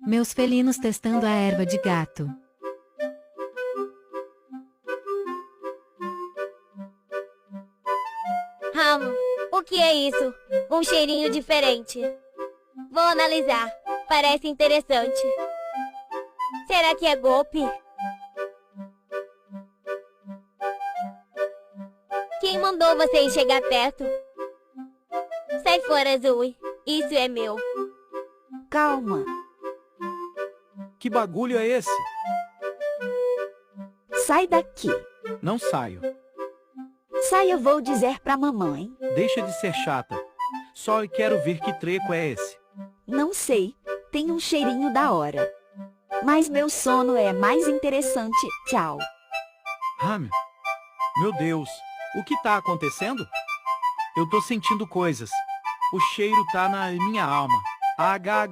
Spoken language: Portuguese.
Meus felinos testando a erva de gato. O que é isso? Um cheirinho diferente. Vou analisar. Parece interessante. Será que é golpe? Quem mandou vocês chegar perto? Sai fora, Zoe. Isso é meu. Calma. Que bagulho é esse? Sai daqui. Não saio. Sai, eu vou dizer pra mamãe. Deixa de ser chata. Só quero ver que treco é esse. Não sei. Tem um cheirinho da hora. Mas meu sono é mais interessante. Tchau. Ham, meu Deus, o que tá acontecendo? Eu tô sentindo coisas. O cheiro tá na minha alma. H.